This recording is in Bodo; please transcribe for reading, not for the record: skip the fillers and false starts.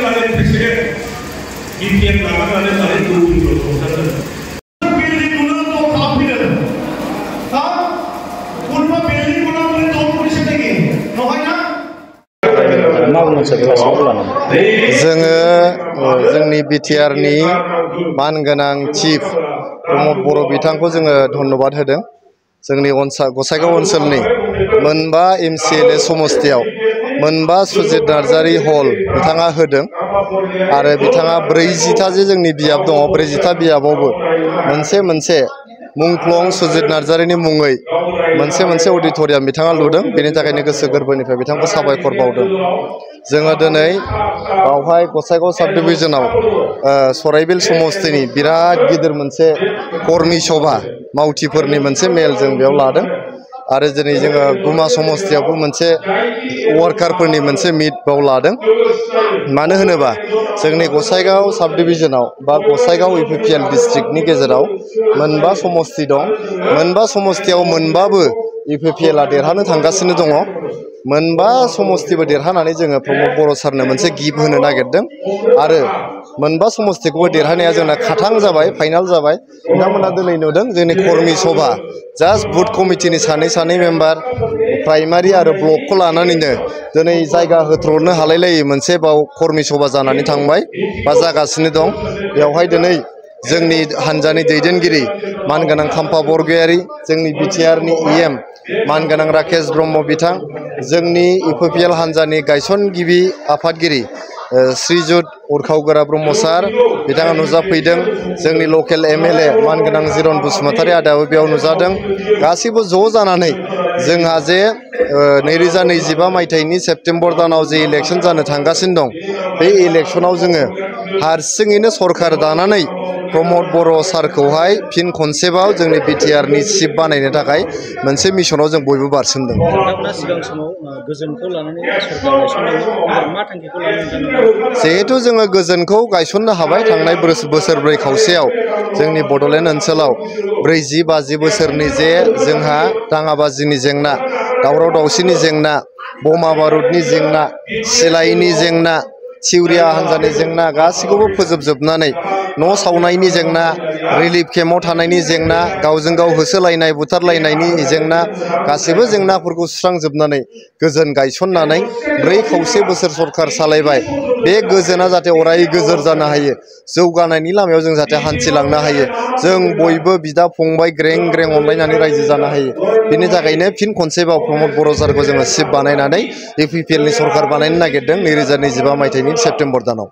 माने प्रेसिडेंट बीपीएम लागानानै माने दुरुंखौ हमथादों बिल्डिं लुनो तो खालामफैदों हा कुनबा बिल्डिं लुनो माने तो पुलिस देगी नहायना जोङो जोंनि बिटिआरनि मानगोनां चिफ प्रमद बर' बिथांखौ जोङो धन्यबाद होदों। जोंनि गसाइगाव ओनसोलनि मोनबा एमसिएलए समस्तियाव मोनबा सुजित नार्जारी हल बिथाङा होदों आरो बिथाङा 40टा जे जोंनि बियाब दङ 40टा बियाबावबो मोनसे मुंख्लं सुजित नार्जारीनि मुङै मोनसे अडिटोरियाम बिथाङा लुदों। बेनि थाखायनो गोसो गोरबोनिफ्राय बिथांखौ साबायखर बावदों। जोङो दिनै बावहाय गसाइगाव साब डिभिजनाव सराइबिल समस्तिनि बिराद गिदिर मोनसे कर्मी सभा मावथिफोरनि मोनसे मेल जों बेयाव लादों आरो दिनै जोङो गुमा समस्तियावबो मोनसे वार्कारफोरनि मोनसे मिट बाव लादों। मानो होनोबा जोंनि गसाइगाव साब डिभिजनाव बा गसाइगाव इउपिपिएल डिस्ट्रिक्टनि गेजेराव मोनबा समस्ति दं। मोनबा समस्तियाव मोनबाबो इउपिपिएलआ देरहानो थांगासिनो दङ। मोनबा समस्तिबो देरहानानै जोङो प्रमद बर' सारनो मोनसे गिफ्ट होनो नागिरदों आरो मोनबा समस्तिखौबो देरहानाया जोंना खाथां जाबाय फाइनाल जाबाय। नोंथांमोना दिनै नुदों जोंनि कर्मी सभा जास्ट बुथ कमिटिनि सानै मेम्बार प्राइमारि आरो ब्लकखौ लानानैनो दिनै जायगा होथ्र'नो हालायलायै मोनसे बाव कर्मी सभा जानानै थांबाय बा जागासिनो दं। बेवहाय दिनै जोंनि हानजानि दैदेनगिरि मानगोनां खाम्फा बरगयारी, जोंनि बिटिआरनि इएम मानगोनां राकेश ब्रह्म बिथां, जोंनि इउपिपिएल हानजानि गायसनगिरि आफादगिरि श्रीजुत उरखावगोरा ब्रह्म सार बिथाङा नुजाफैदों। जोंनि लकेल एमएलए मानगोनां जिरन बसुमतारी आदायाबो बेयाव नुजादों। गासैबो ज' जानानै जोंहा जे 2025 मायथाइनि सेप्तेम्बर दानाव जे इलेक्सन जानो थांगासिनो दं बे इलेक्सनाव जोङो हारसिङैनो सरकार दानानै प्रमद बर' सारखौहाय फिन खनसेबाव जोंनि बिटिआरनि चिफ बानायनो थाखाय मोनसे मिशनाव जों बयबो बारसोमदों। जिहेतु जोङो गोजोनखौ गायसननो हाबाय थांनाय बोसोरब्रै खावसेयाव जोंनि बड'लेण्ड ओनसोलाव 40-50 बोसोरनि जे जोंहा दाङाबाजिनि जेंना, दावराव दावसिनि जेंना, बमा बारुदनि जेंना, सिलाइनि जेंना, सिउरिया हान्जानि जेंना गासैखौबो फोजोबजोबनानै न' सावनायनि जेंना, रिलिफ केम्पआव थानायनि जेंना, गावजों गाव होसोलायनाय बुथारलायनायनि जेंना गासैबो जेंनाफोरखौ सुस्रांजोबनानै गोजोन गायसननानै 4 खावसे बोसोर सरकार सालायबाय। बे गोजोना जाहाथे अराय गोजोर जानो हायो, जौगानायनि लामायाव जों जाहाथे हान्थिलांनो हायो, जों बयबो बिदा फंबाय ग्रें अनलायनानै रायजो जानो हायो। बिनि थाखायनो फिन खनसेबाव प्रमद बर' सारखौ जोङो चिफ बानायनानै इउपिपिएलनि सरकार बानायनो नागिरदों 2025 मायथाइनि सेप्तेम्बर दानाव।